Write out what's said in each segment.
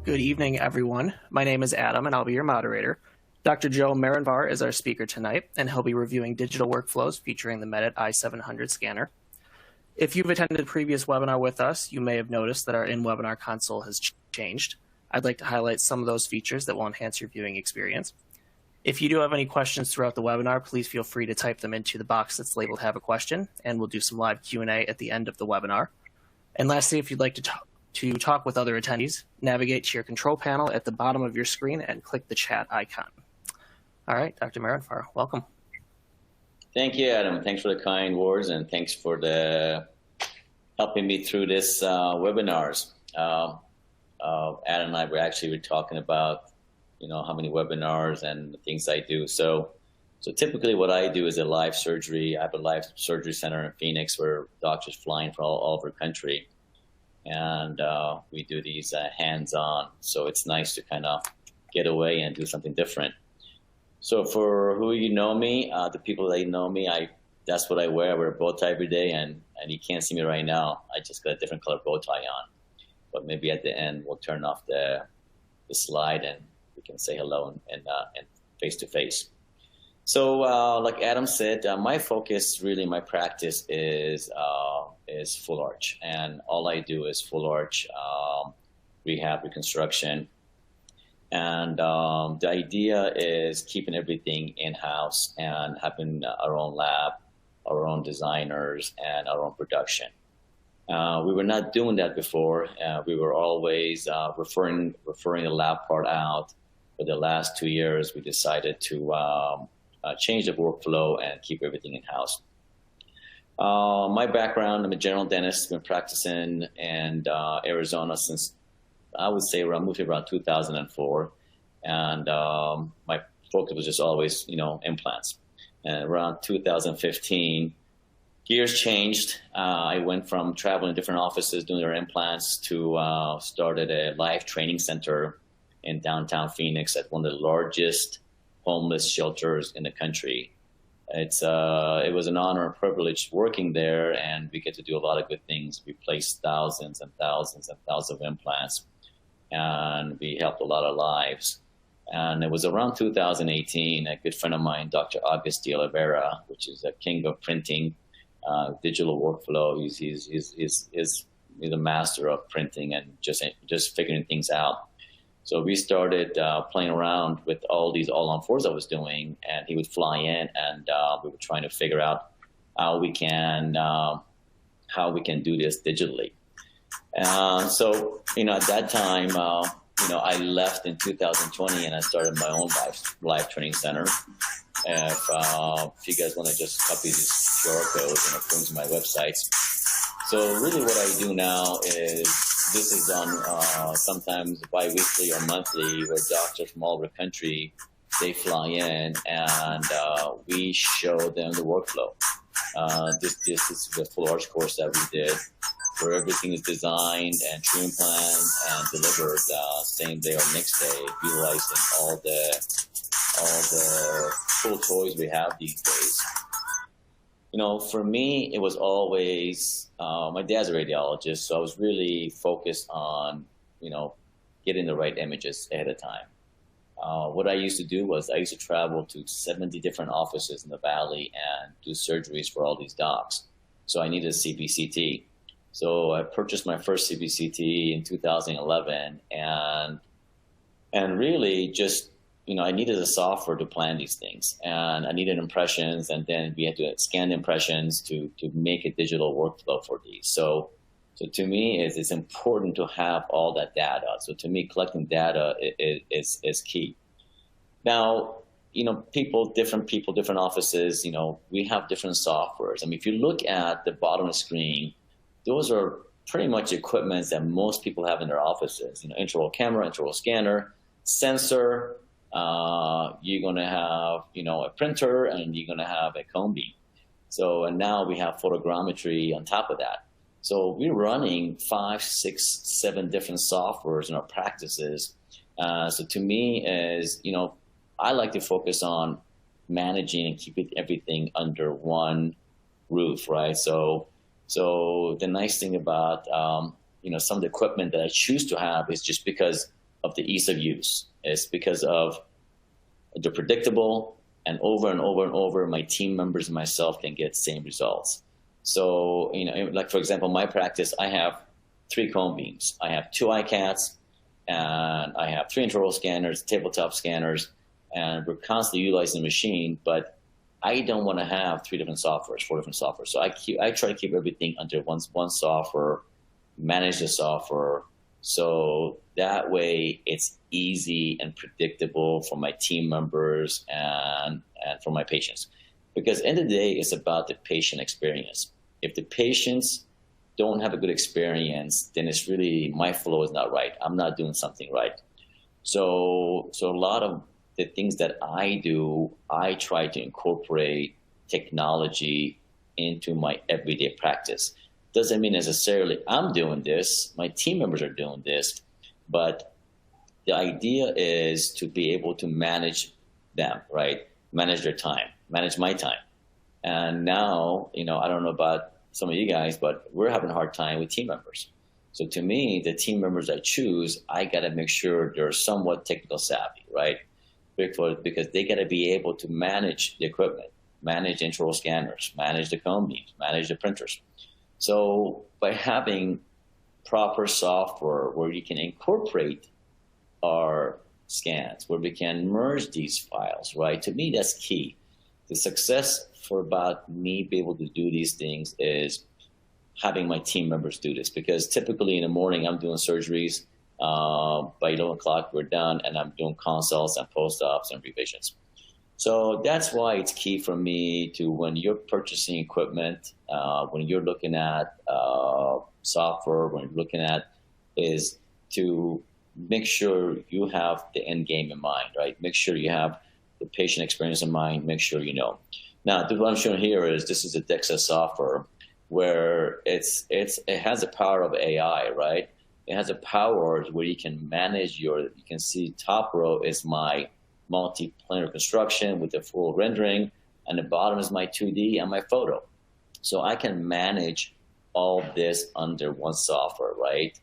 Good evening, everyone. My name is Adam, and I'll be your moderator. Dr. Joe Mehranfar is our speaker tonight, and he'll be reviewing digital workflows featuring the Medit i700 scanner. If you've attended a previous webinar with us, you may have noticed that our in-webinar console has changed. I'd like to highlight some of those features that will enhance your viewing experience. If you do have any questions throughout the webinar, please feel free to type them into the box that's labeled Have a Question, and we'll do some live Q&A at the end of the webinar. And lastly, if you'd like to talk with other attendees, navigate to your control panel at the bottom of your screen and click the chat icon. All right, Dr. Mehranfar, welcome. Thank you, Adam. Thanks for the kind words, and thanks for helping me through this webinars. Adam and I were talking about, how many webinars and the things I do. So typically what I do is a live surgery. I have a live surgery center in Phoenix where doctors flying from all over the country. And we do these hands-on. So it's nice to kind of get away and do something different. So for who you know me, the people that know me, that's what I wear. I wear a bow tie every day, and you can't see me right now. I just got a different color bow tie on. But maybe at the end, we'll turn off the slide and we can say hello and face-to-face. So like Adam said, my focus, really, my practice is full arch. And all I do is full arch rehab, reconstruction. And the idea is keeping everything in-house and having our own lab, our own designers, and our own production. We were not doing that before. We were always referring the lab part out. For the last 2 years, we decided to change the workflow and keep everything in-house. My background, I'm a general dentist, been practicing in Arizona since, I would say, moved here around 2004. And my focus was just always, implants. And around 2015, gears changed. I went from traveling to different offices doing their implants to started a live training center in downtown Phoenix at one of the largest homeless shelters in the country. It was an honor and privilege working there, and we get to do a lot of good things. We placed thousands and thousands and thousands of implants, and we helped a lot of lives. And it was around 2018, a good friend of mine, Dr. August de Oliveira, which is a king of printing, digital workflow. He's a master of printing and just figuring things out. So we started playing around with all these all-on-4s I was doing, and he would fly in, and we were trying to figure out how we can do this digitally. So at that time, I left in 2020, and I started my own live training center. If you guys want to just copy these QR codes and put them to my websites. So really, what I do now is. This is done sometimes bi-weekly or monthly, where doctors from all over the country, they fly in and we show them the workflow. This is the full arch course that we did, where everything is designed and treatment planned and delivered same day or next day, utilizing all the cool toys we have these days. For me, it was always, my dad's a radiologist, so I was really focused on, getting the right images ahead of time. What I used to do was I used to travel to 70 different offices in the Valley and do surgeries for all these docs. So I needed a CBCT. So I purchased my first CBCT in 2011, and really just, I needed a software to plan these things, and I needed impressions, and then we had to scan the impressions to make a digital workflow for these. So to me, it's important to have all that data. So to me, collecting data is key. Now, different offices, we have different softwares. I mean, if you look at the bottom of the screen, those are pretty much equipment that most people have in their offices. Intraoral camera, intraoral scanner, sensor. You're going to have, a printer, and you're going to have a cone beam. So, and now we have photogrammetry on top of that. So we're running 5, 6, 7 different softwares in our practices. So to me is, I like to focus on managing and keeping everything under one roof, right? So the nice thing about, some of the equipment that I choose to have is just because of the ease of use. It's because of the predictable, and over and over and over, my team members and myself can get same results. So, like for example, my practice, I have 3 cone beams. I have 2 iCats, and I have 3 intraoral scanners, tabletop scanners, and we're constantly utilizing the machine, but I don't want to have 3 different softwares, 4 different softwares. So I try to keep everything under one software, manage the software, so that way it's easy and predictable for my team members and for my patients. Because at the end of the day, it's about the patient experience. If the patients don't have a good experience, then it's really, my flow is not right. I'm not doing something right. So a lot of the things that I do, I try to incorporate technology into my everyday practice. Doesn't mean necessarily I'm doing this, my team members are doing this, but the idea is to be able to manage them, right? Manage their time, manage my time. And now, I don't know about some of you guys, but we're having a hard time with team members. So to me, the team members I choose, I got to make sure they're somewhat technical savvy, right? Because they got to be able to manage the equipment, manage intraoral scanners, manage the cone beams, manage the printers. So by having proper software where you can incorporate our scans, where we can merge these files, right? To me, that's key. The success for about me being able to do these things is having my team members do this, because typically in the morning I'm doing surgeries. By 11 o'clock we're done, and I'm doing consults and post-ops and revisions. So that's why it's key for me to, when you're purchasing equipment, when you're looking at software, when you're looking at, is to make sure you have the end game in mind, right? Make sure you have the patient experience in mind, make sure you know. Now, what I'm showing here is, this is a DEXA software where it has the power of AI, right? It has a power where you can manage you can see top row is my multi-planar construction with the full rendering, and the bottom is my 2D and my photo. So I can manage all this under one software, right?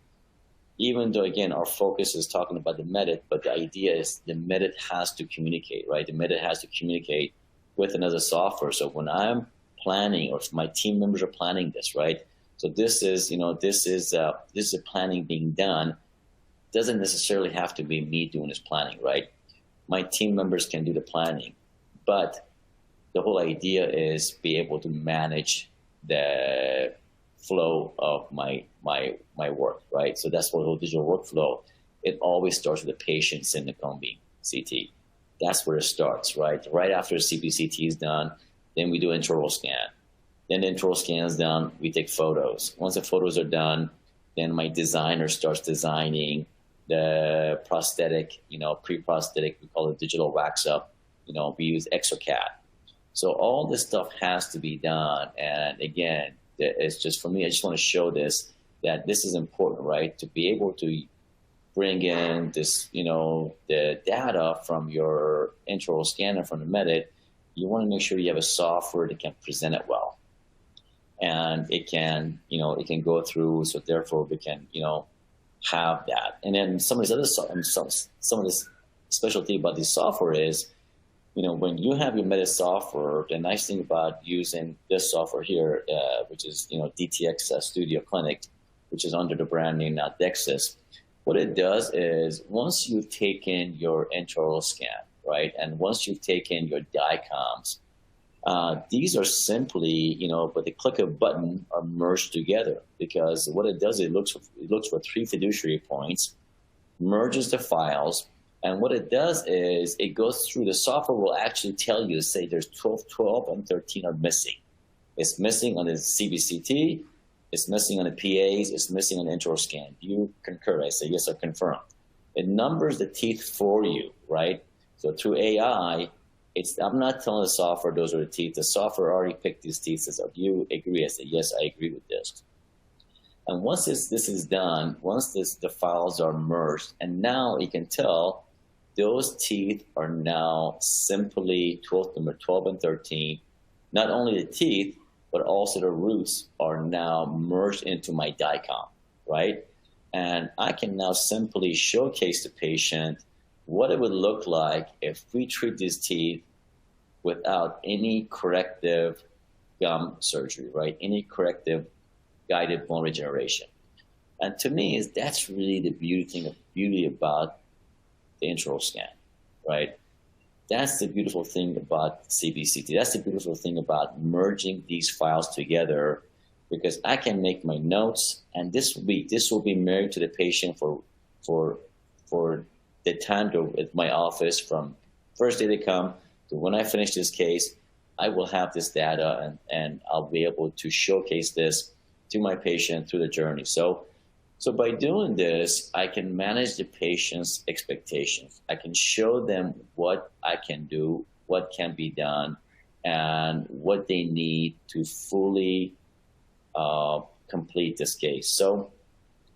Even though, again, our focus is talking about the Medit, but the idea is the Medit has to communicate, right? The Medit has to communicate with another software. So when I'm planning, or if my team members are planning this, right? So this is a planning being done. Doesn't necessarily have to be me doing this planning, right? My team members can do the planning, but the whole idea is be able to manage the flow of my work, right? So that's what the whole digital workflow. It always starts with the patients in the cone beam CT. That's where it starts, right? Right after the CBCT is done, then we do intraoral scan. Then the intraoral scan is done, we take photos. Once the photos are done, then my designer starts designing the prosthetic, pre-prosthetic, we call it digital wax up. We use ExoCAD. So all this stuff has to be done. And again, it's just, for me, I just want to show this, that this is important, right? To be able to bring in this, the data from your intraoral scanner from the Medit, you want to make sure you have a software that can present it well. And it can, it can go through, so therefore we can, have that. And then some of these other, some of this specialty about this software is, when you have your Medit software, the nice thing about using this software here, which is, DTX Studio Clinic, which is under the brand name now DEXIS, what it does is, once you've taken your intraoral scan, right, and once you've taken your DICOMs, these are simply, but the click of a button are merged together, because what it does, it looks for 3 fiduciary points, merges the files, and what it does is it goes through, the software will actually tell you, say there's 12 and 13 are missing. It's missing on the CBCT, it's missing on the PAs, it's missing on the intraoral scan. Do you concur? I say yes, I confirm. It numbers the teeth for you, right? So through AI, I'm not telling the software those are the teeth. The software already picked these teeth. Says, do you agree? I say, yes, I agree with this. And once this is done, once the files are merged, and now you can tell those teeth are now simply number 12 and 13. Not only the teeth, but also the roots are now merged into my DICOM, right? And I can now simply showcase the patient what it would look like if we treat these teeth without any corrective gum surgery, right? Any corrective guided bone regeneration. And to me, that's really the beauty about the intraoral scan, right? That's the beautiful thing about CBCT. That's the beautiful thing about merging these files together, because I can make my notes, and this will be married to the patient for the time at my office, from first day they come to when I finish this case. I will have this data, and I'll be able to showcase this to my patient through the journey. So by doing this, I can manage the patient's expectations. I can show them what I can do, what can be done, and what they need to fully complete this case. So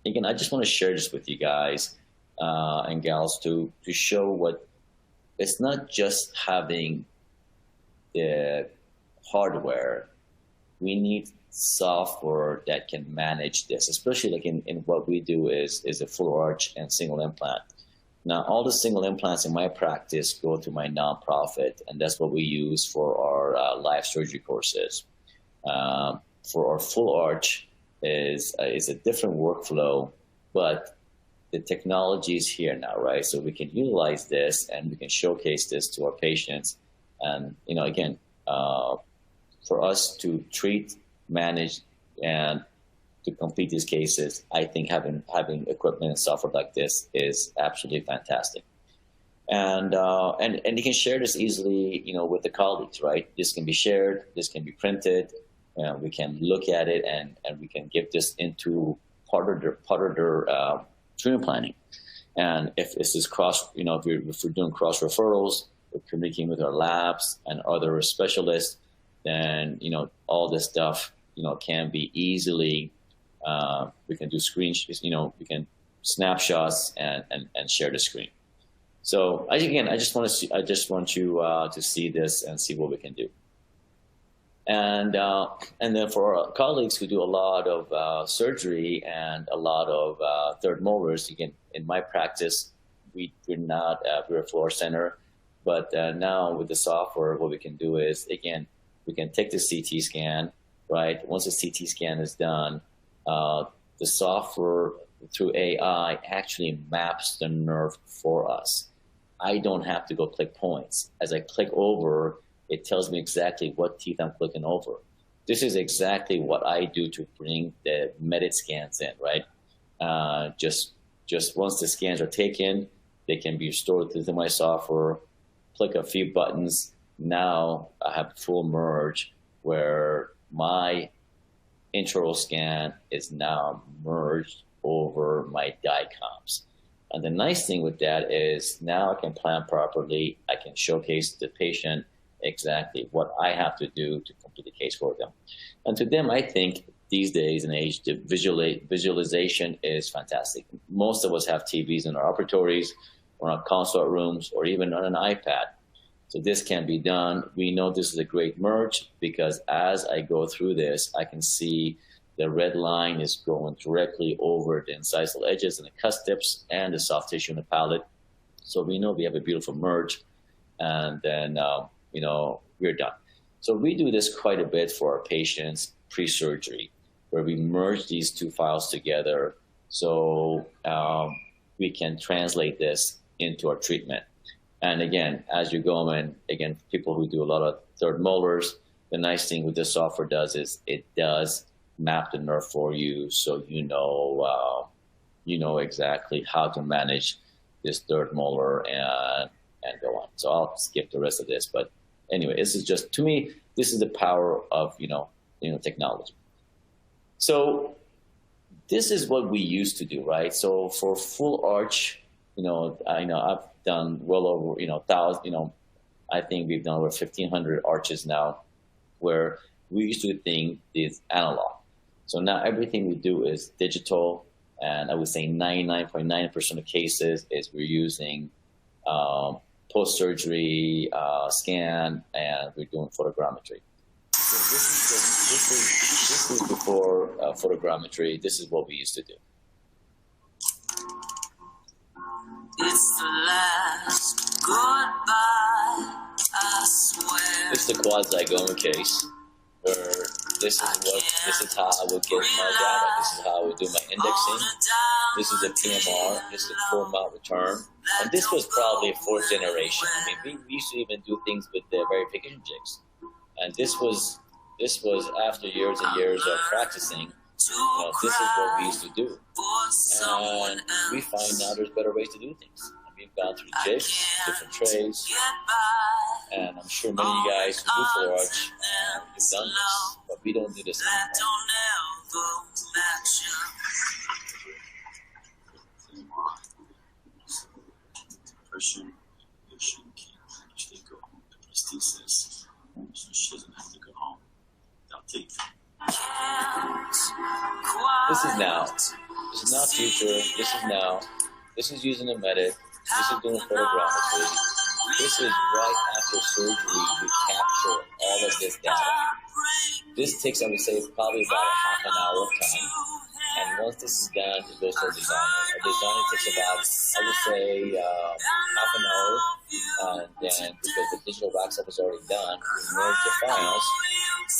again, I just want to share this with you guys and gals to show what it's not just having the hardware. We need software that can manage this, especially like in what we do is a full arch and single implant. Now, all the single implants in my practice go to my nonprofit, and that's what we use for our live surgery courses. For our full arch is a different workflow, but the technology is here now, right? So we can utilize this and we can showcase this to our patients. And, again, for us to treat, manage, and to complete these cases, I think having equipment and software like this is absolutely fantastic. And you can share this easily, with the colleagues, right? This can be shared, this can be printed, we can look at it, and we can give this into part of their treatment planning. And if this is if we're doing cross referrals, we're communicating with our labs and other specialists, then all this stuff can be easily. We can do screenshots. We can snapshots and share the screen. So I just want you to see this and see what we can do. And then for our colleagues who do a lot of surgery and a lot of third molars, again, in my practice, we're a floor center, but now with the software, what we can do is, again, we can take the CT scan, right? Once the CT scan is done, the software through AI actually maps the nerve for us. I don't have to go click points. As I click over, it tells me exactly what teeth I'm clicking over. This is exactly what I do to bring the Medit scans in, right? Just once the scans are taken, they can be stored into my software, click a few buttons. Now I have full merge where my intraoral scan is now merged over my DICOMs. And the nice thing with that is now I can plan properly. I can showcase the patient exactly what I have to do to complete the case for them. And to them, I think these days and age, the visualization is fantastic. Most of us have TVs in our operatories or our consult rooms or even on an iPad. So this can be done. We know this is a great merge because as I go through this, I can see the red line is going directly over the incisal edges and the cusp tips and the soft tissue in the palate. So we know we have a beautiful merge, and then we're done. So we do this quite a bit for our patients pre-surgery, where we merge these two files together so we can translate this into our treatment. And again, as you go in, people who do a lot of third molars, the nice thing with this software does is it does map the nerve for you, so you know exactly how to manage this third molar and go on. So I'll skip the rest of this, but anyway, this is just, to me, this is the power of technology. So this is what we used to do, right? So for full arch, I've done well over 1,000. I think we've done over 1,500 arches now, where we used to think is analog. So now everything we do is digital, and I would say 99.9% of cases is we're using post-surgery scan, and we're doing photogrammetry. So this is before photogrammetry. This is what we used to do. This is the quasi-Goma case, where this is how I would get my data. This is how I would do my indexing. This is a PMR. This is a format return. And this was probably a fourth generation. I mean, we used to even do things with the verification jigs. And this was after years and years of practicing. This is what we used to do. And we find now there's better ways to do things. And we've gone through jigs, different trays. And I'm sure many of you guys who do full arch, you've done this. But we don't do this anymore. Depression, addiction, can't actually go home. The prosthesis, so she doesn't have to go home without teeth. This is now. This is not future. This is now. This is using a Medit. This is doing photogrammetry. This is right after surgery. We capture all of this data. This takes, I would say, probably about a half an hour of time. And once this is done, it goes to our designer. Our designer takes about, I would say, half an hour. And then, because the digital wax up is already done, we merge the files.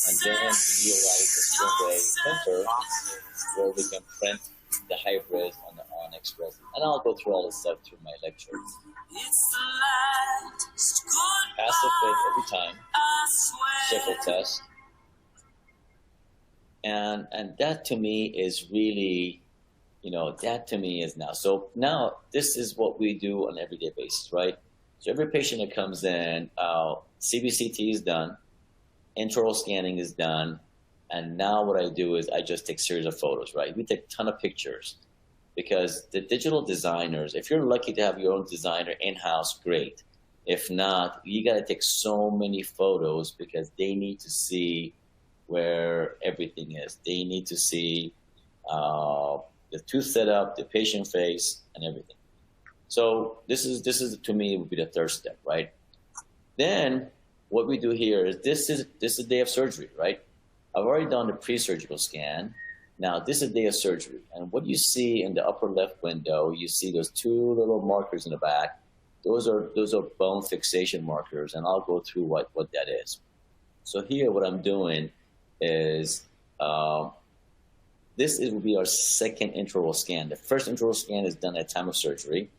And then we utilize the Stingray printer where we can print the hybrid on the Onyx resin. And I'll go through all this stuff through my lecture. Pass the fit every time. Circle test. And that to me is really, that to me is now. So now this is what we do on an everyday basis, right? So every patient that comes in, CBCT is done, intraoral scanning is done, and now what I do is I just take series of photos, right? We take a ton of pictures because the digital designers, if you're lucky to have your own designer in-house, great. If not, you got to take so many photos because they need to see where everything is. They need to see the tooth setup, the patient face, and everything. So this is to me would be the third step, right? Then what we do here is this is the day of surgery, right? I've already done the pre-surgical scan. Now this is the day of surgery, and what you see in the upper left window, you see those two little markers in the back. Those are bone fixation markers, and I'll go through what that is. So here, what I'm doing is this will be our second intraoral scan. The first intraoral scan is done at time of surgery,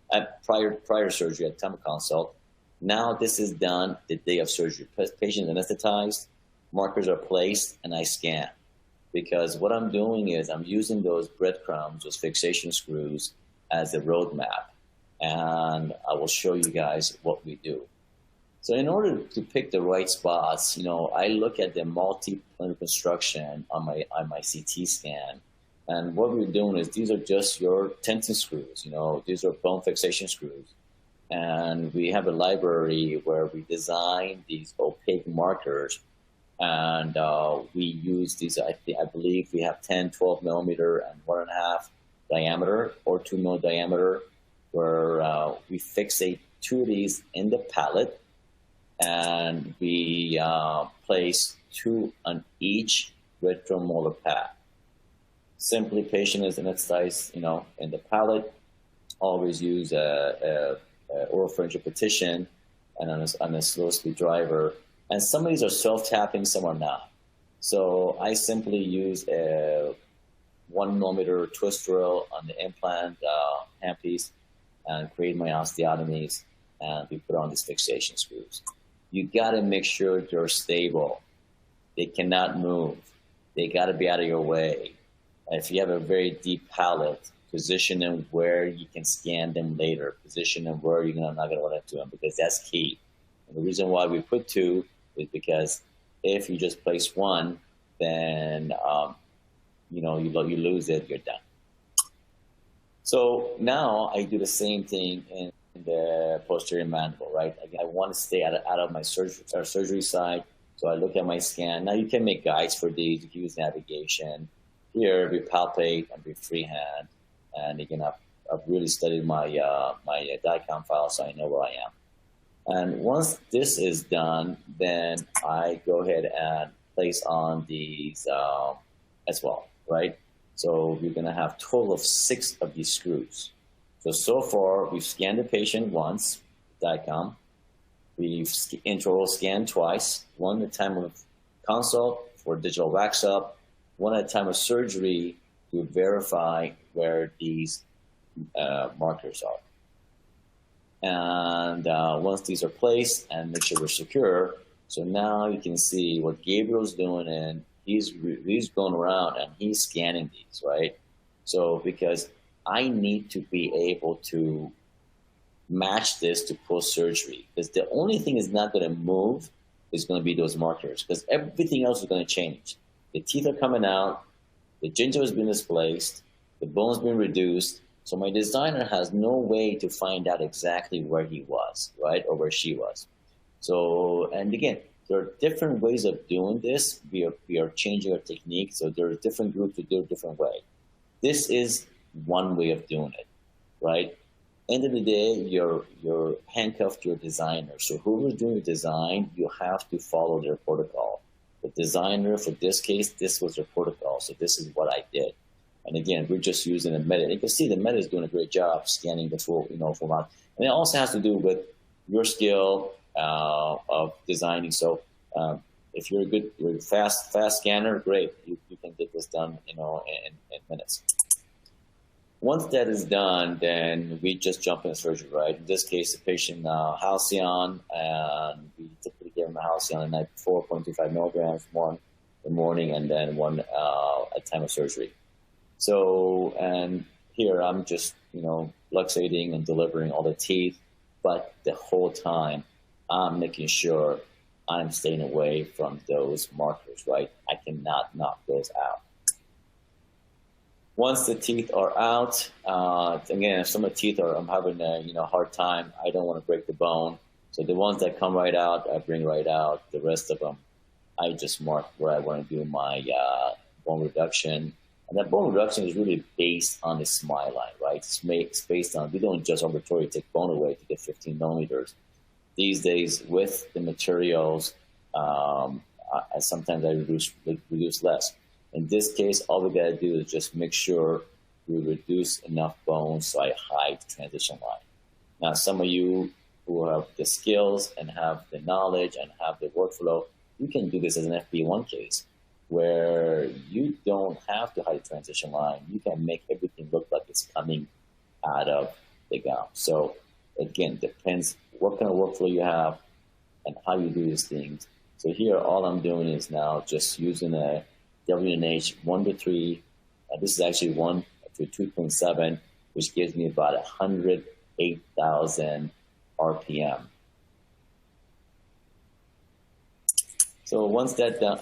prior surgery at time of consult. Now this is done the day of surgery. Patient anesthetized, markers are placed, and I scan. Because what I'm doing is I'm using those breadcrumbs, those fixation screws, as a roadmap. And I will show you guys what we do. So in order to pick the right spots, I look at the multi-planar construction on my CT scan. And what we're doing is these are just your tension screws. These are bone fixation screws. And we have a library where we design these opaque markers. And we use these, I believe we have 10, 12 millimeter and 1.5 diameter or 2 mil diameter, where we fixate 2 of these in the palate, and we place 2 on each retromolar pad. Simply, patient is anesthetized, in the palate. Always use a oropharyngeal petition and on a slow speed driver. And some of these are self-tapping, some are not. So I simply use a 1 millimeter twist drill on the implant handpiece and create my osteotomies, and we put on these fixation screws. You got to make sure they're stable. They cannot move. They got to be out of your way. And if you have a very deep palate, position them where you can scan them later. Position them where you're not going to run into them, because that's key. And the reason why we put 2 is because if you just place 1, then you lose it. You're done. So now I do the same thing in the posterior mandible, right? I want to stay out of my surgery side, so I look at my scan. Now you can make guides for these. You can use navigation. Here we palpate and we freehand, and again I've really studied my DICOM file, so I know where I am. And once this is done, then I go ahead and place on these as well, right? So you're going to have a total of 6 of these screws. So far, we've scanned the patient once, DICOM. We've intraoral scanned twice, one at the time of consult for digital wax up, one at the time of surgery to verify where these markers are. And once these are placed and make sure we're secure, so now you can see what Gabriel's doing, and he's going around and he's scanning these, right? So because I need to be able to match this to post-surgery, because the only thing is not going to move is going to be those markers, because everything else is going to change. The teeth are coming out, the gingiva has been displaced, the bone's been reduced, so my designer has no way to find out exactly where he was, right, or where she was. So, and again, there are different ways of doing this. We are changing our technique, so there are different groups who do it a different way. This is one way of doing it, right? End of the day, you're handcuffed to your designer. So whoever's doing the design, you have to follow their protocol. The designer, for this case, this was their protocol, so this is what I did. And again, we're just using a Medit. You can see the Medit is doing a great job scanning the full amount. And it also has to do with your skill of designing. So if you're you're a fast scanner, great. You can get this done, in minutes. Once that is done, then we just jump into surgery, right? In this case, the patient halcyon, and we typically give them a halcyon the night before, 0.25 milligrams, one in the morning, and then one at time of surgery. So, and here I'm just, luxating and delivering all the teeth, but the whole time I'm making sure I'm staying away from those markers, right? I cannot knock those out. Once the teeth are out, again, if some of the teeth I'm having a hard time, I don't want to break the bone. So the ones that come right out, I bring right out. The rest of them, I just mark where I want to do my bone reduction. And that bone reduction is really based on the smile line, right? It's based on, we don't just arbitrarily take bone away to get 15 millimeters. These days, with the materials, sometimes I reduce less. In this case, all we gotta do is just make sure we reduce enough bone so I hide the transition line. Now, some of you who have the skills and have the knowledge and have the workflow, you can do this as an FP1 case, where you don't have to hide the transition line. You can make everything look like it's coming out of the gum. So again, depends what kind of workflow you have and how you do these things. So here, all I'm doing is now just using a WNH 1 to 3. This is actually 1 to 2.7, which gives me about 108,000 RPM. So once that's done,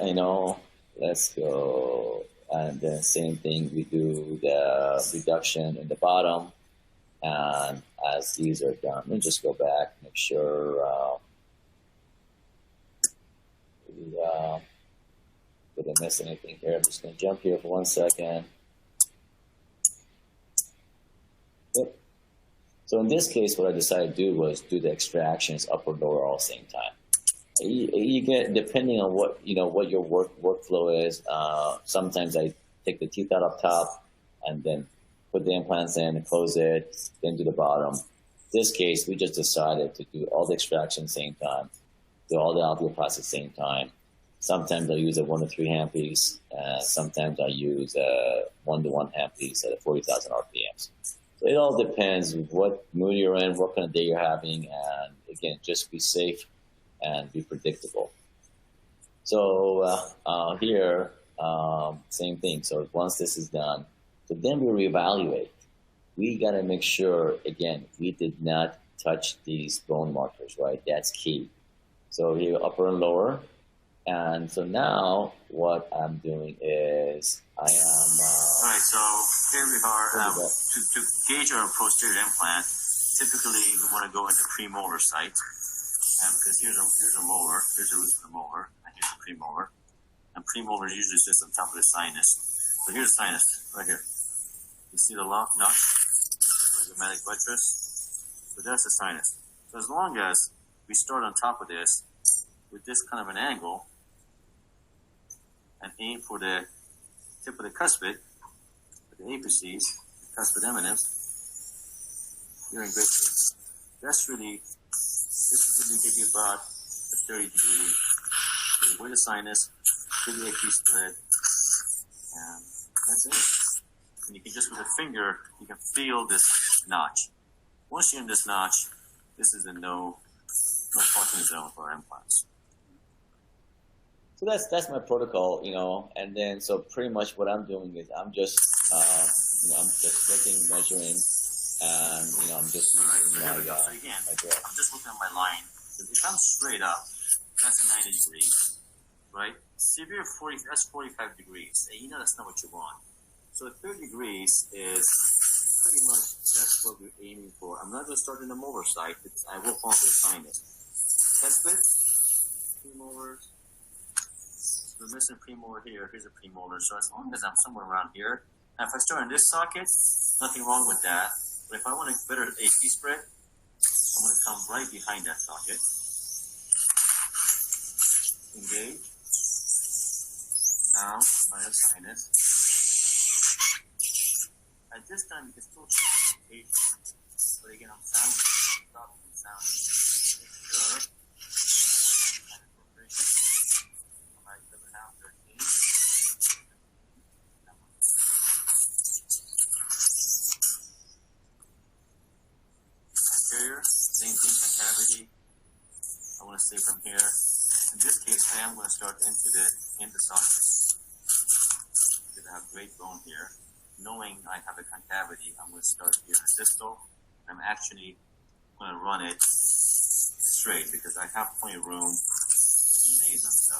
let's go. And then same thing, we do the reduction in the bottom. And as these are done, let me just go back, make sure didn't miss anything here. I'm just going to jump here for 1 second. Yep. So in this case, what I decided to do was do the extractions upper and lower all at the same time. You get, depending on what what your workflow is. Sometimes I take the teeth out up top and then put the implants in and close it, then do the bottom. In this case, we just decided to do all the extractions at the same time, do all the alveoplasty at the same time. Sometimes I use a 1 to 3 handpiece. Sometimes I use a 1 to 1 handpiece at 40,000 RPMs. So it all depends what mood you're in, what kind of day you're having, and again, just be safe and be predictable. So here, same thing. So once this is done, so then we reevaluate. We got to make sure, again, we did not touch these bone markers, right? That's key. So here, upper and lower. And so now what I'm doing is I am... All right, so here we are. To gauge our posterior implant, typically we want to go into premolar site. Because here's a molar, here's a root of the molar, and here's a premolar. And premolar usually sits on top of the sinus. So here's the sinus, right here. You see the notch? The magnetic buttress. So that's the sinus. So as long as we start on top of this with this kind of an angle, and aim for the tip of the cuspid, the apices, the cuspid eminence, you're in great shape. This really give you about a 30-degree. Avoid the sinus, give you a key split, and that's it. And you can just with a finger, you can feel this notch. Once you're in this notch, this is a no fucking zone for implants. So that's my protocol, and then so pretty much what I'm doing is I'm just I'm just looking, measuring, and I'm just using my again, my drill. I'm just looking at my line. If I'm straight up, that's 90 degrees, right? Severe 40, that's 45 degrees, and that's not what you want. So 30 degrees is pretty much that's what we're aiming for. I'm not going to start in the molar side because I will fall to the sinus. That's good. Premolars. We're missing premolar here. Here's a premolar. So as long as I'm somewhere around here, now if I start in this socket, nothing wrong with that. But if I want a better AP spread, I'm going to come right behind that socket. Engage. Down, minus sinus. At this time, you can still check the rotation. But again, I'm sounding. Stop and sounding. Make sure. Alright, 7.5, 13. Anterior, same thing, concavity. I want to stay from here. In this case, I am going to start into the socket. Because I have great bone here. Knowing I have a concavity, I'm going to start here in distal. I'm actually going to run it straight because I have plenty of room in the nasal. So.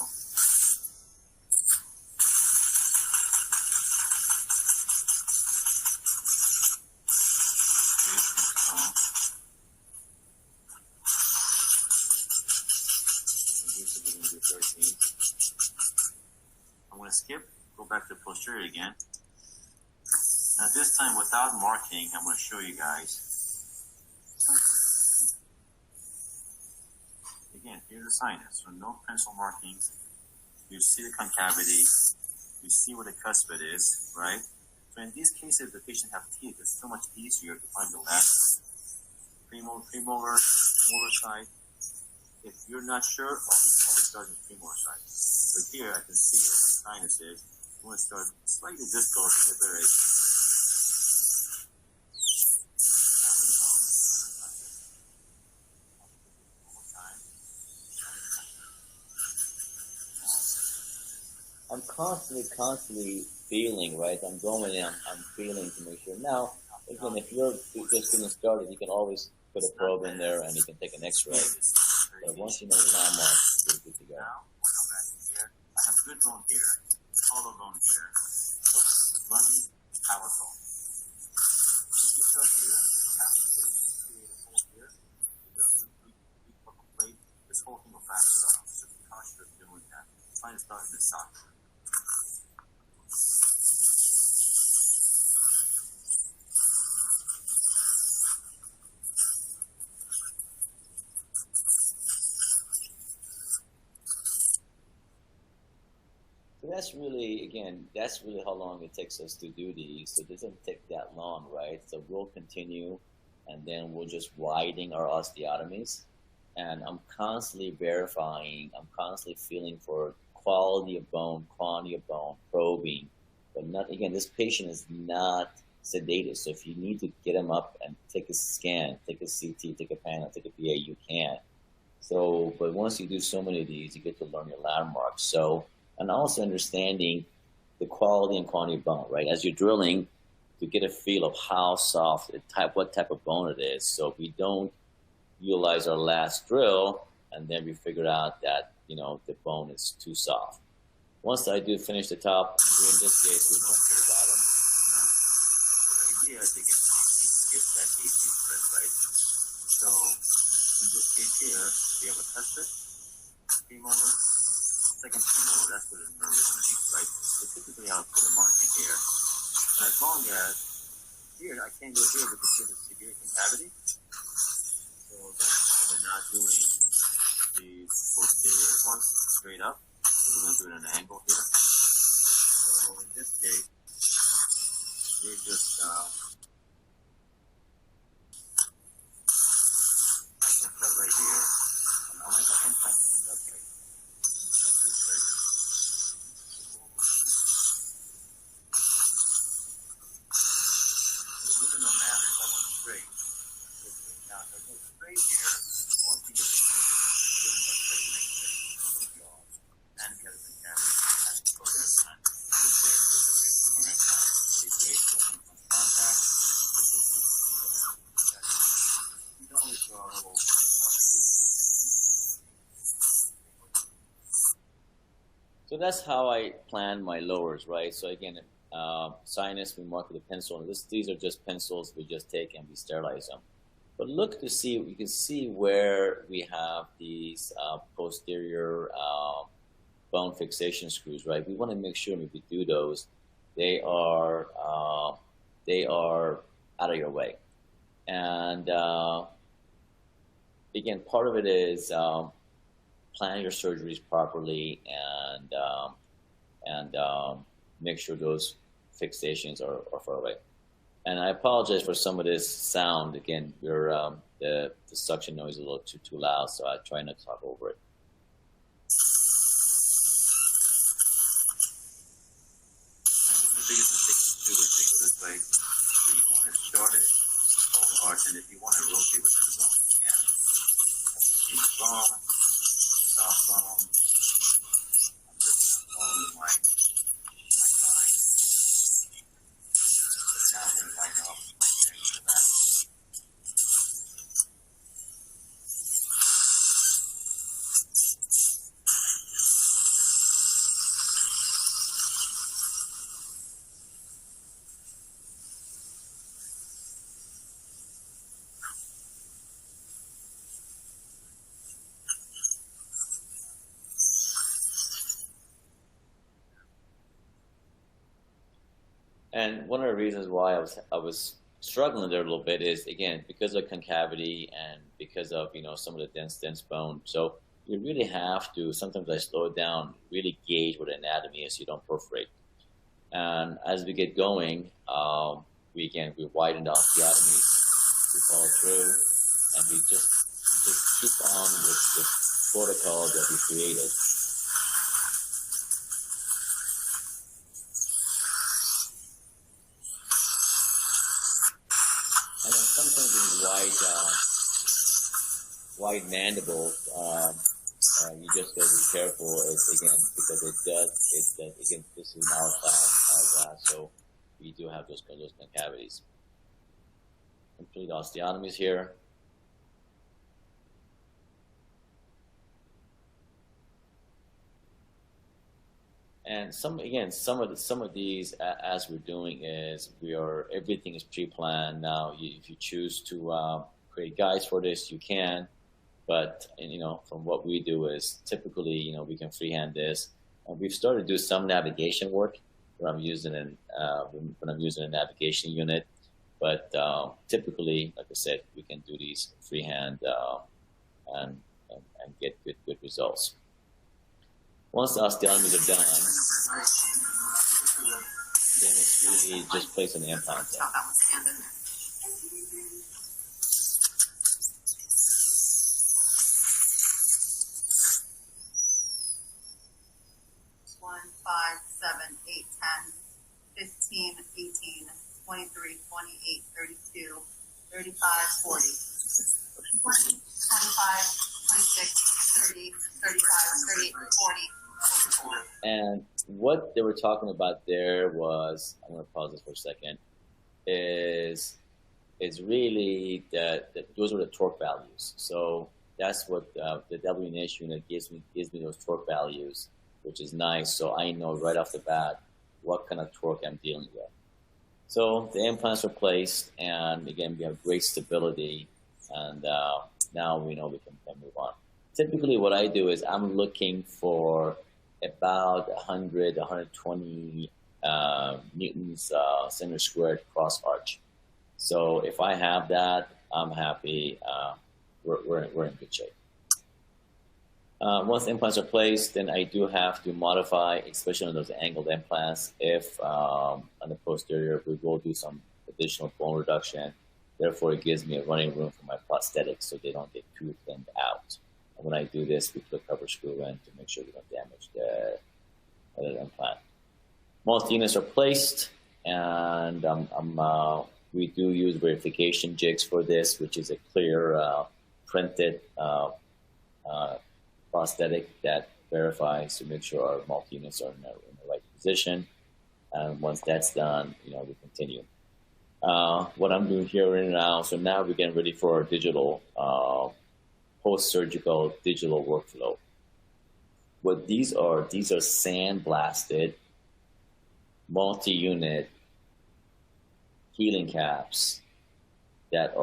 I'm going to skip, go back to posterior again. Now this time without marking, I'm going to show you guys. Again, here's the sinus, so no pencil markings. You see the concavity, you see where the cuspid is, right? So in these cases, the patient have teeth, it's so much easier to find the last premolar, molar side. If you're not sure, always start in the premolar side. But here, I can see where the sinus is. I'm going to start slightly distal to get better AP. I'm constantly feeling, right? I'm going in, I'm feeling to make sure. Now, again, if you're just getting started, you can always put a probe in there and you can take an X-ray. But once you know the landmark, you're good to go. Now, we'll come back here. I have good bone here, hollow bone here. So, running powerful. If you start here, you have to create a hole here. Because we put a plate, this whole thing will fracture off. So be cautious of doing that. Try to start in the socket. So that's really how long it takes us to do these. So it doesn't take that long, right? So we'll continue, and then we'll just widen our osteotomies. And I'm constantly verifying, I'm constantly feeling for quality of bone, quantity of bone, probing. But not, again, this patient is not sedated. So if you need to get him up and take a scan, take a CT, take a panel, take a PA, you can. So, but once you do so many of these, you get to learn your landmarks. So, and also understanding the quality and quantity of bone, right? As you're drilling, to get a feel of how soft, what type of bone it is. So if we don't utilize our last drill, and then we figure out that, the bone is too soft. Once I do finish the top, in this case, we went to the bottom. The idea is to get that AP spread, right? So, in this case here, we have a cuspid, premolar, second premolar, that's where the nerve is going to be, right? So typically I'll put a marking here. And as long as here, I can't go here because here's a severe concavity. So that's why we're not doing the posterior ones straight up. So we're going to do it at an angle here. So in this case, we're just that's how I plan my lowers, right? So again, sinus, we mark with a pencil. And these are just pencils we just take and we sterilize them. But look to see, you can see where we have these posterior bone fixation screws, right? We want to make sure when we do those, they are out of your way. And again, part of it is plan your surgeries properly and make sure those fixations are far away. And I apologize for some of this sound. Again, the suction noise is a little too loud, so I try not to talk over it. One of the biggest mistakes to do is because this way, you want to start it whole arch, and if you want to rotate within the bone, you can. Keep bone, soft bone. I'm just following my line. Now I'm going to line off into that. And one of the reasons why I was struggling there a little bit is, again, because of concavity and because of, some of the dense bone. So you really have to, sometimes I slow it down, really gauge what anatomy is so you don't perforate. And as we get going, we widen the osteotomy, we follow through, and we just keep on with the protocol that we created. And then sometimes in wide mandible, you just got to be careful again because again, this is an hourglass, so we do have those concavities. Complete osteotomies here. And some of these, as we're doing, is everything is pre-planned. Now, if you choose to create guides for this, you can. But from what we do is typically, we can freehand this. And we've started to do some navigation work when I'm using a navigation unit. But typically, like I said, we can do these freehand and get good results. Once the osteotomies are done, then it's really just place an implant in. One, 5, 7, 8, 10, 15, 18, 23, 28, 32, 35, 40, 20, 25, 26, 30, 35, 38, 40. And what they were talking about there was, I'm going to pause this for a second, is really that those are the torque values. So that's what the WNH unit gives me those torque values, which is nice. So I know right off the bat what kind of torque I'm dealing with. So the implants are placed, and again, we have great stability, and now we know we can move on. Typically what I do is I'm looking for about 100, 120 newtons center squared cross arch. So if I have that, I'm happy. We're in good shape. Once the implants are placed, then I do have to modify, especially on those angled implants. If on the posterior, we will do some additional bone reduction. Therefore, it gives me a running room for my prosthetics so they don't get too thinned out. And when I do this, we put a cover screw in to make sure we don't damage the implant. Most units are placed, and we do use verification jigs for this, which is a clear printed prosthetic that verifies to make sure our multi-units are in the right position. And once that's done, we continue. What I'm doing here right now, so now we're getting ready for our digital post-surgical digital workflow. what these are sandblasted, multi-unit healing caps that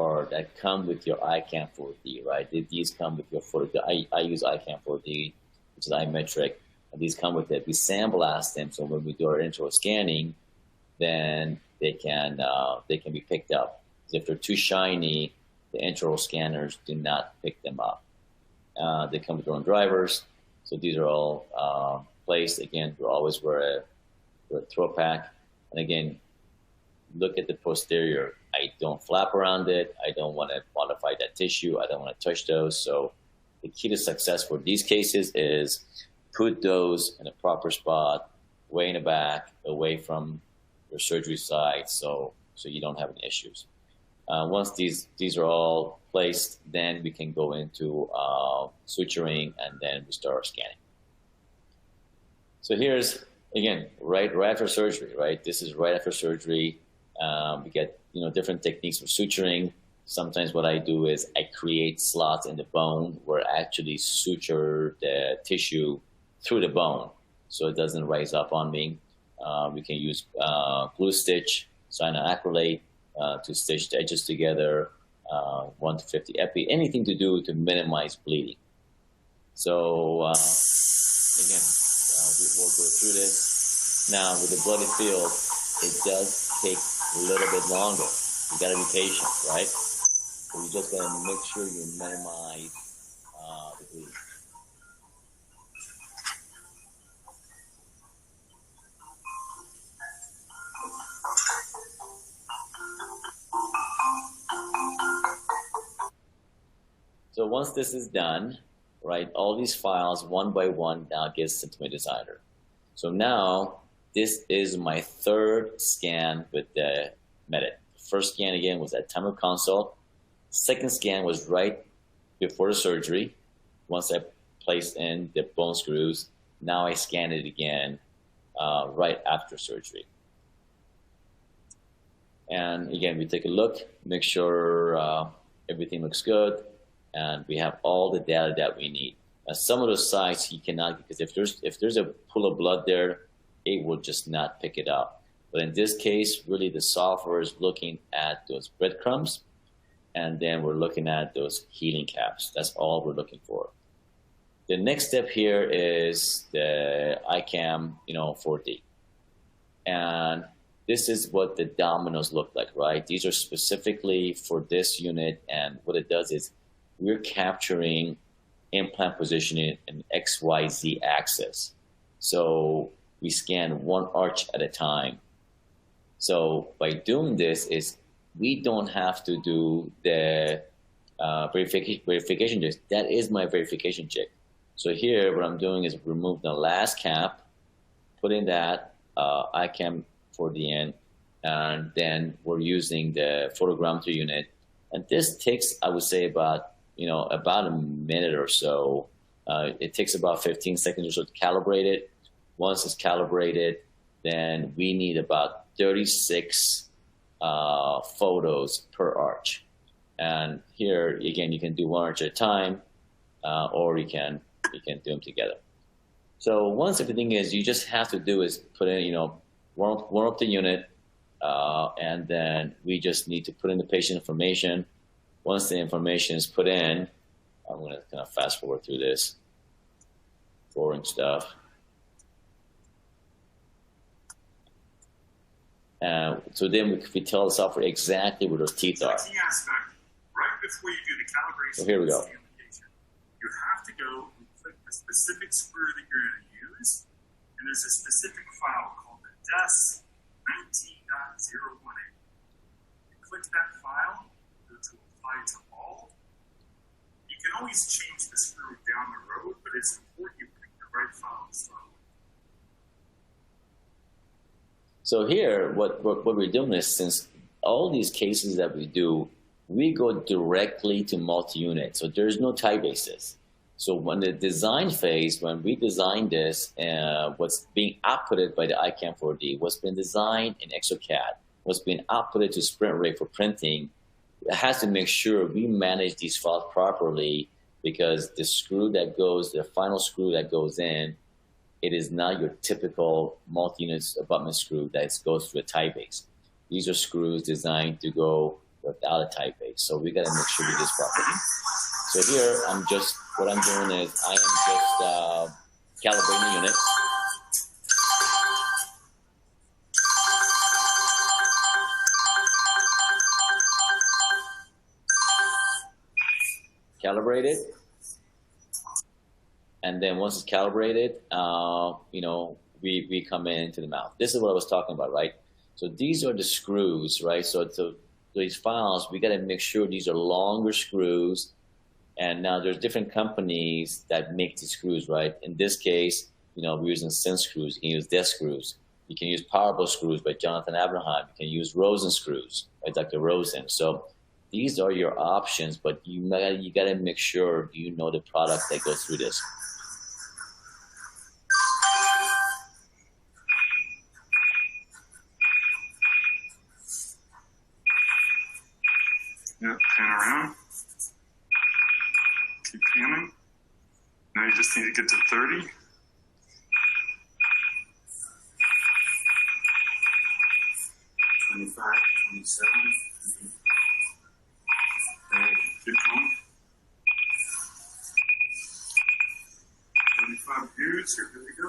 come with your ICAM 4D, right? These come with your photo. I use ICAM 4D, which is iMetric, and these come with it. We sandblast them, so when we do our intraoral scanning, then they can be picked up. If they're too shiny, the intraoral scanners do not pick them up. They come with their own drivers, so these are all placed. Again, we always wear a throw pack, and again, look at the posterior. I don't flap around it. I don't want to modify that tissue. I don't want to touch those. So the key to success for these cases is put those in a proper spot, way in the back, away from your surgery site, so you don't have any issues. Once these are all placed, then we can go into suturing, and then we start our scanning. So here's, again, right after surgery, right? This is right after surgery. We get different techniques for suturing. Sometimes what I do is I create slots in the bone where I actually suture the tissue through the bone so it doesn't rise up on me. We can use glue stitch, cyanoacrylate to stitch the edges together, 1 to 50 epi, anything to do to minimize bleeding. So again, we'll go through this. Now with the bloody field, it does take a little bit longer. You gotta be patient, right? So you just gotta make sure you minimize the bleeding. So once this is done, right, all these files one by one now gets sent to my designer. So now this is my third scan with the Medit. First scan again was at time of consult. Second scan was right before the surgery. Once I placed in the bone screws, now I scan it again right after surgery. And again, we take a look, make sure everything looks good, and we have all the data that we need. Some of those sites you cannot, because if there's a pool of blood there, it will just not pick it up. But in this case, really the software is looking at those breadcrumbs, and then we're looking at those healing caps. That's all we're looking for. The next step here is the ICAM 4D. And this is what the dominoes look like, right? These are specifically for this unit, and what it does is we're capturing implant positioning in XYZ axis. So we scan one arch at a time. So by doing this is we don't have to do the verification check. That is my verification check. So here what I'm doing is remove the last cap, put in that ICAM 4D in, and then we're using the photogrammetry unit. And this takes, I would say, about a minute or so. It takes about 15 seconds or so to calibrate it. Once it's calibrated, then we need about 36 photos per arch. And here, again, you can do one arch at a time, or you can do them together. So once everything is, you just have to do is put in, warm up the unit, and then we just need to put in the patient information. Once the information is put in, I'm going to kind of fast forward through this boring stuff. So then we tell the software exactly where those teeth are. Key aspect, right before you do the calibration, So here we go. You have to go and click the specific screw that you're going to use, and there's a specific file called the DES 19.018. You click that file, go to apply to all. You can always change the screw down the road, but it's important you pick the right file to start with. So here, what we're doing is, since all these cases that we do, we go directly to multi-unit. So there's no tie bases. So when the design phase, when we designed this, what's being outputted by the ICAM 4D, what's been designed in ExoCAD, what's been outputted to Sprint Ray for printing, it has to make sure we manage these files properly, because the screw that goes, the final screw that goes in, it is not your typical multi-unit abutment screw that goes through a tie base. These are screws designed to go without a tie base. So we got to make sure we do this properly. So here, what I'm doing is I am just calibrating the unit. Calibrated. And then once it's calibrated, we come into the mouth. This is what I was talking about, right? So these are the screws, right? So these files, we got to make sure these are longer screws. And now there's different companies that make these screws, right? In this case, we're using Sin screws. You can use desk screws. You can use Powerbow screws by Jonathan Abraham. You can use Resin screws by Dr. Resin. So these are your options, but you got to make sure you know the product that goes through this. Yeah, pan around. Keep panning. Now you just need to get to 30. Keep going. 35 views, you're good to go.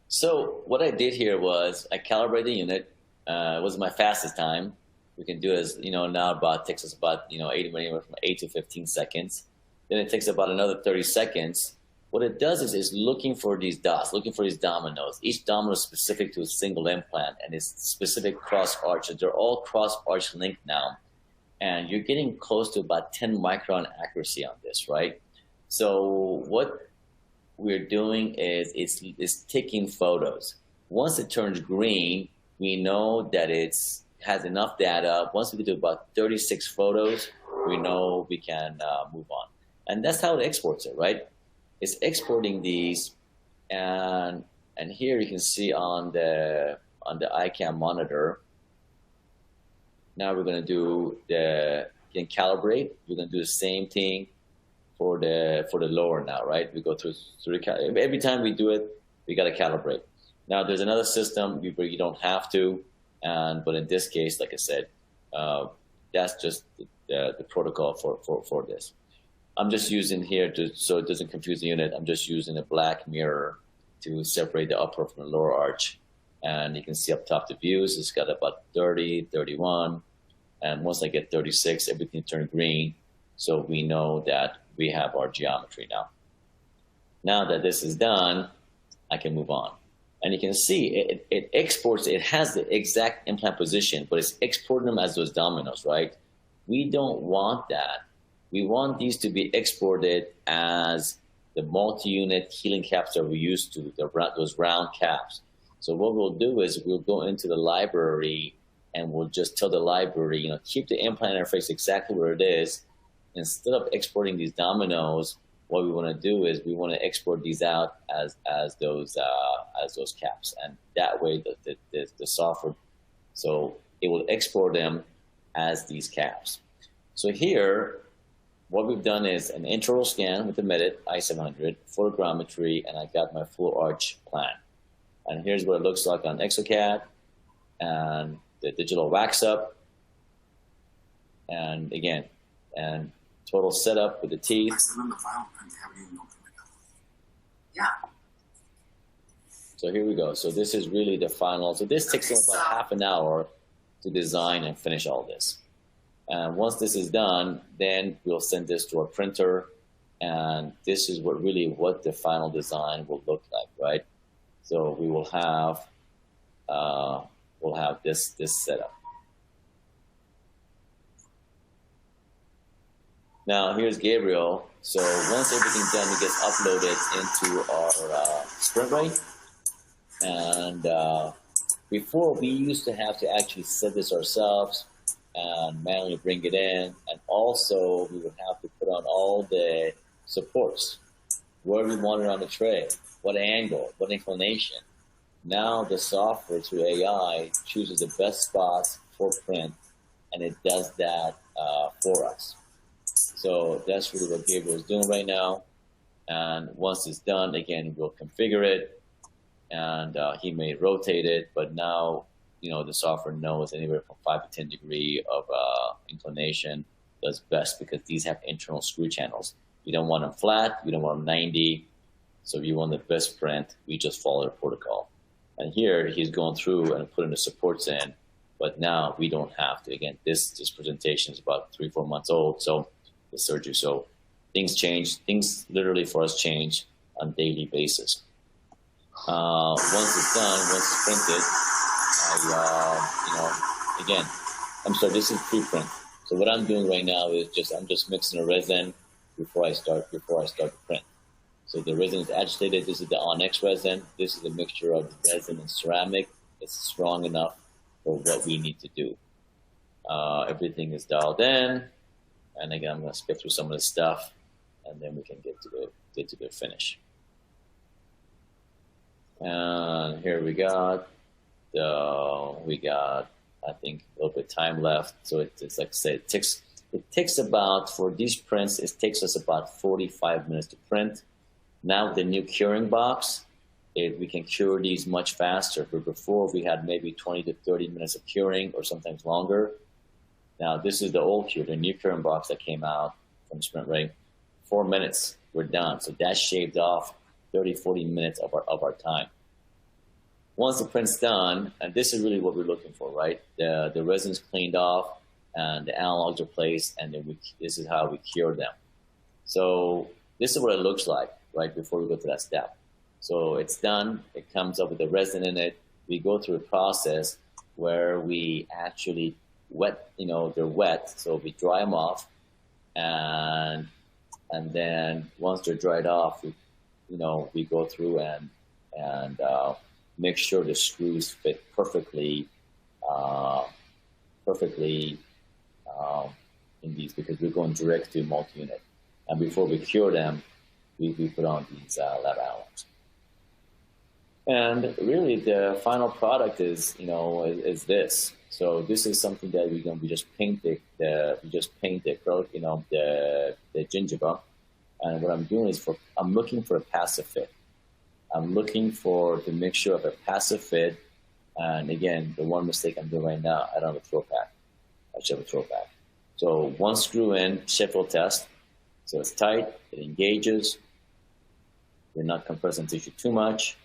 So what I did here was I calibrated the unit. It was my fastest time. We can do it as, now takes us about, anywhere from 8 to 15 seconds. Then it takes about another 30 seconds. What it does is looking for these dots, looking for these dominoes. Each domino is specific to a single implant and it's specific cross arch. They're all cross arch linked now. And you're getting close to about 10 micron accuracy on this, right? So what we're doing is taking photos. Once it turns green, we know that it's has enough data. Once we do about 36 photos, we know we can move on. And that's how it exports it, right? It's exporting these, and here you can see on the iCam monitor. Now we're going to do calibrate. We're going to do the same thing for the lower now, right? We go through every time we do it, we got to calibrate. Now there's another system where you don't have to, but in this case, like I said, that's just the protocol for this. I'm just using here so it doesn't confuse the unit. I'm just using a black mirror to separate the upper from the lower arch. And you can see up top the views. It's got about 30, 31. And once I get 36, everything turned green. So we know that we have our geometry now. Now that this is done, I can move on. And you can see it exports, it has the exact implant position, but it's exporting them as those dominoes, right? We don't want that. We want these to be exported as the multi-unit healing caps that we used to, those round caps. So what we'll do is we'll go into the library and we'll just tell the library, keep the implant interface exactly where it is. Instead of exporting these dominoes, what we want to do is we want to export these out as those caps, and that way the software, so it will export them as these caps. So here, what we've done is an intraoral scan with the Medit i700, photogrammetry, and I got my full arch plan. And here's what it looks like on exocad, and the digital wax up, and again, and total setup with the teeth. Yeah. So here we go. So this is really the final. So this takes about half an hour to design and finish all this. And once this is done, then we'll send this to our printer, and this is what the final design will look like, right? So we will have this setup. Now here's Gabriel. So once everything's done, it gets uploaded into our sprint rate. And before, we used to have to actually set this ourselves and manually bring it in. And also we would have to put on all the supports, where we want it on the tray, what angle, what inclination. Now the software through AI chooses the best spots for print, and it does that for us. So that's really what Gabriel is doing right now. And once it's done, again, we'll configure it, and he may rotate it, but now, the software knows anywhere from 5 to 10 degree of inclination does best, because these have internal screw channels. You don't want them flat, you don't want them 90. So if you want the best print, we just follow the protocol. And here he's going through and putting the supports in, but now we don't have to. Again, this presentation is about 3-4 months old, so the surgery. So things change. Things literally for us change on a daily basis. Once it's done, once it's printed, this is pre-print. So what I'm doing right now is I'm just mixing a resin before I start the print. So the resin is agitated. This is the Onyx resin. This is a mixture of resin and ceramic. It's strong enough for what we need to do. Everything is dialed in, and again, I'm going to skip through some of the stuff, and then we can get to the finish. And here we got I think a little bit of time left. So it's like I said, it takes about, for these prints, it takes us about 45 minutes to print. Now with the new curing box, we can cure these much faster. But before, we had maybe 20 to 30 minutes of curing, or sometimes longer. Now this is the old cure, the new curing box that came out from Sprint Ray. 4 minutes, we're done. So that shaved off 30, 40 minutes of our time. Once the print's done, and this is really what we're looking for, right? The resin's cleaned off, and the analogs are placed, and then this is how we cure them. So this is what it looks like, right, before we go to that step. So it's done. It comes up with the resin in it. We go through a process where we actually they're wet, so we dry them off, and then once they're dried off, we go through and make sure the screws fit perfectly in these, because we're going direct to multi-unit. And before we cure them, we put on these lab analogs. And really, the final product is this. So this is something that we just paint the gingiva. And what I'm doing is I'm looking for a passive fit. I'm looking for the mixture of a passive fit. And again, the one mistake I'm doing right now, I don't have a throw pack. I should have a throw pack. So one screw in, Sheffield test. So it's tight, it engages. We're not compressing tissue too much.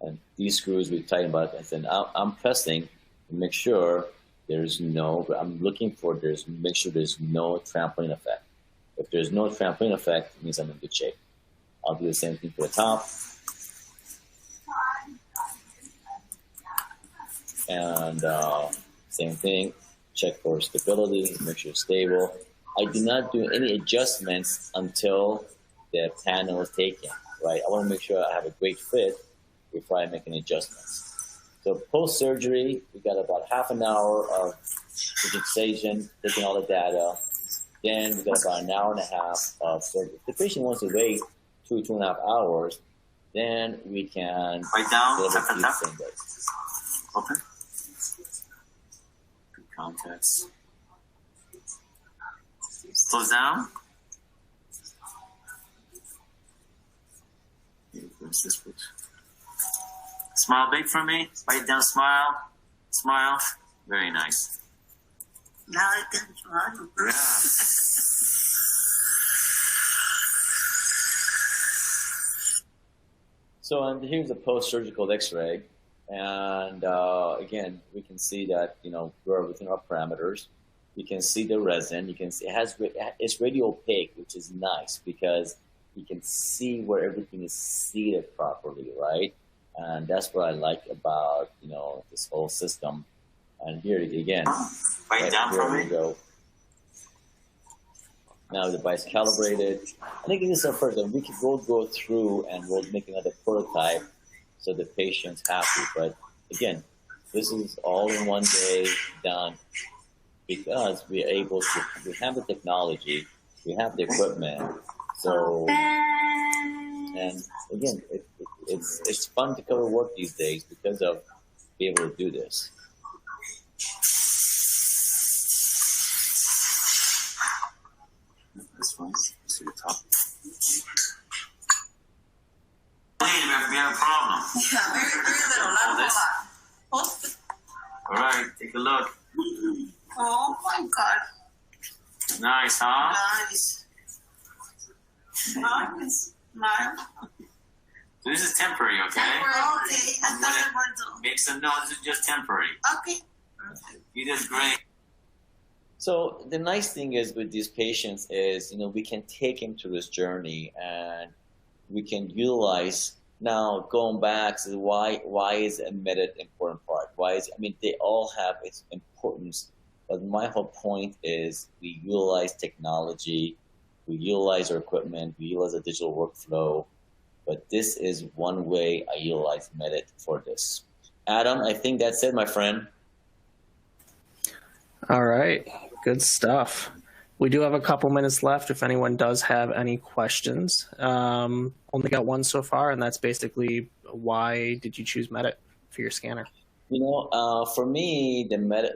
And these screws we tighten about, and then I'm pressing to make sure make sure there's no trampoline effect. If there's no trampoline effect, it means I'm in good shape. I'll do the same thing for the top. And same thing, check for stability, make sure it's stable. I do not do any adjustments until the panel is taken, right? I want to make sure I have a great fit before I make any adjustments. So post-surgery, we got about half an hour of fixation, taking all the data. Then we got about an hour and a half of surgery. If the patient wants to wait 2.5 hours, then we can Right down, deliver tap, the tap. same day. Open. Good contacts. Close down. Where's this bit? Smile big for me. Bite down, smile. Smile. Very nice. Now I can smile. Yeah. So and here's a post-surgical X-ray, and again, we can see that we're within our parameters. You can see the resin. You can see it's radio opaque, which is nice because you can see where everything is seated properly, right? And that's what I like about this whole system. And here again, Bite down here for we me. go. Now the device calibrated. I think this is our first. We could go through and we'll make another prototype so the patient's happy. But again, this is all in one day done because we have the technology, we have the equipment. So, Okay. and again, it's fun to cover work these days because of being able to do this. This one. See the top. Hey, we have a problem. Yeah, very little. Not a whole lot. All right, take a look. Oh my God. Nice, huh? Nice. Nice. Nice. So this is temporary, okay? Okay. I thought it was Make some notes. This is just temporary. okay. You did great. So the nice thing is with these patients is, we can take them through this journey and we can utilize now going back to why is a Medit important part? They all have its importance, but my whole point is we utilize technology, we utilize our equipment, we utilize a digital workflow, but this is one way I utilize Medit for this. Adam, I think that's it, my friend. All right, good stuff. We do have a couple minutes left if anyone does have any questions. Only got one so far, and that's basically why did you choose Medit for your scanner? For me, the Medit,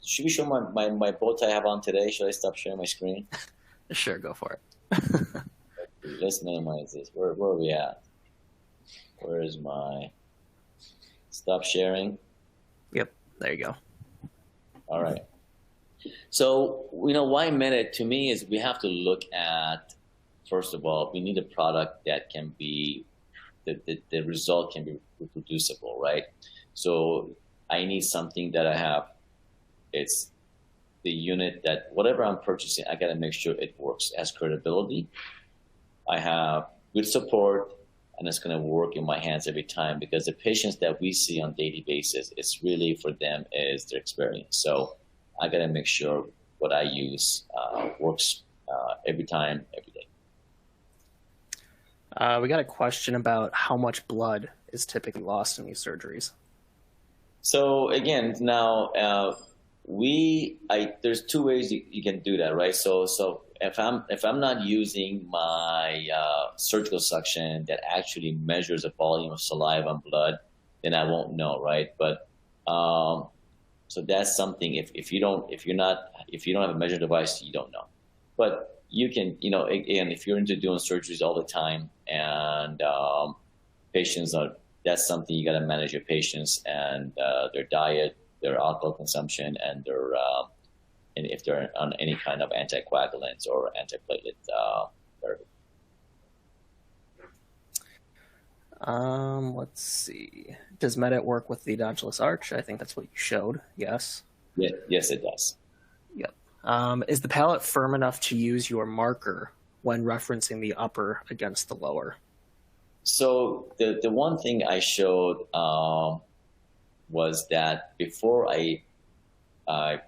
should we show my bow tie I have on today? Should I stop sharing my screen? Sure, go for it. Let's minimize this. Where are we at? Where is my stop sharing? Yep, there you go. All right. So, why Medit to me is we have to look at, first of all, we need a product that can be, the result can be reproducible, right? So I need something that I have, it's the unit that whatever I'm purchasing, I got to make sure it works, has credibility. I have good support, and it's going to work in my hands every time, because the patients that we see on a daily basis, it's really for them is their experience. So I got to make sure what I use works every time, every day. We got a question about how much blood is typically lost in these surgeries. So again, now there's two ways you can do that, right? So if I'm not using my surgical suction that actually measures the volume of saliva and blood, then I won't know, right? But so that's something. If you don't have a measure device, you don't know. But you can, again, if you're into doing surgeries all the time and patients are, that's something you got to manage your patients and their diet, their alcohol consumption, and their and if they're on any kind of anticoagulants or antiplatelet therapy. Let's see. Does Medit work with the edentulous arch? I think that's what you showed. Yes. Yeah, yes, it does. Yep. Is the palate firm enough to use your marker when referencing the upper against the lower? So the one thing I showed was that before I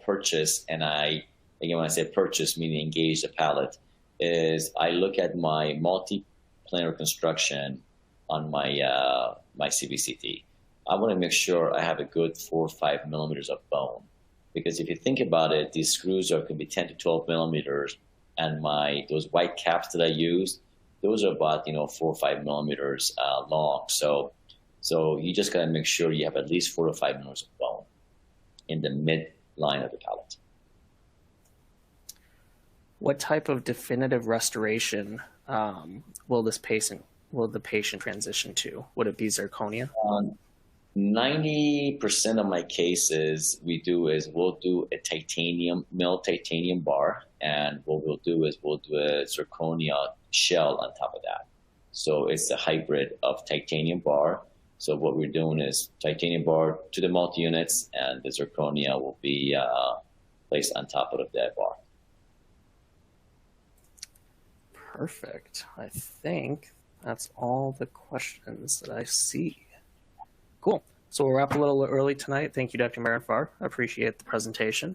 purchase, and again, when I say purchase, meaning engage the palate, is I look at my multi-planar construction on my my CBCT. I want to make sure I have a good 4 or 5 millimeters of bone, because if you think about it, these screws could be 10 to 12 millimeters, and those white caps that I used, those are about 4 or 5 millimeters long. So you just got to make sure you have at least 4 to 5 millimeters of bone in the midline of the palate. What type of definitive restoration will the patient transition to? Would it be zirconia? 90% of my cases we'll do a milled titanium bar, and what we'll do is we'll do a zirconia shell on top of that. So it's a hybrid of titanium bar. So what we're doing is titanium bar to the multi-units, and the zirconia will be placed on top of that bar. Perfect. I think that's all the questions that I see. Cool. So we'll wrap a little early tonight. Thank you, Dr. Mehranfar. I appreciate the presentation.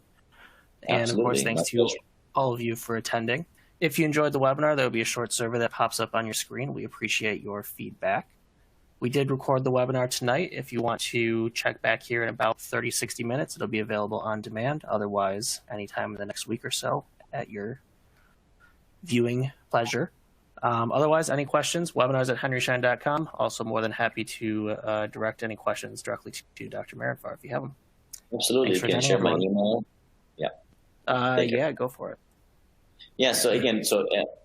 And Absolutely. of course, thanks to all of you for attending. If you enjoyed the webinar, there will be a short survey that pops up on your screen. We appreciate your feedback. We did record the webinar tonight. If you want to check back here in about 30, 60 minutes, it'll be available on demand. Otherwise, anytime in the next week or so at your viewing pleasure. Otherwise, any questions, webinars at henryschein.com. Also more than happy to direct any questions directly to Dr. Mehranfar if you have them. Absolutely. You can share my email. Yeah. Yeah, go for it. Yeah, so again,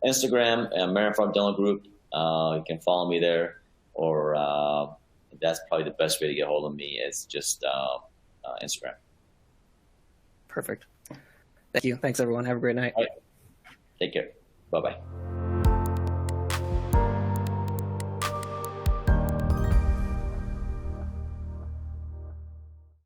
Instagram, Mehranfar Dental Group, you can follow me there, or that's probably the best way to get hold of me is just Instagram. Perfect. Thank you. Thanks, everyone. Have a great night. All right. Take care. Bye-bye.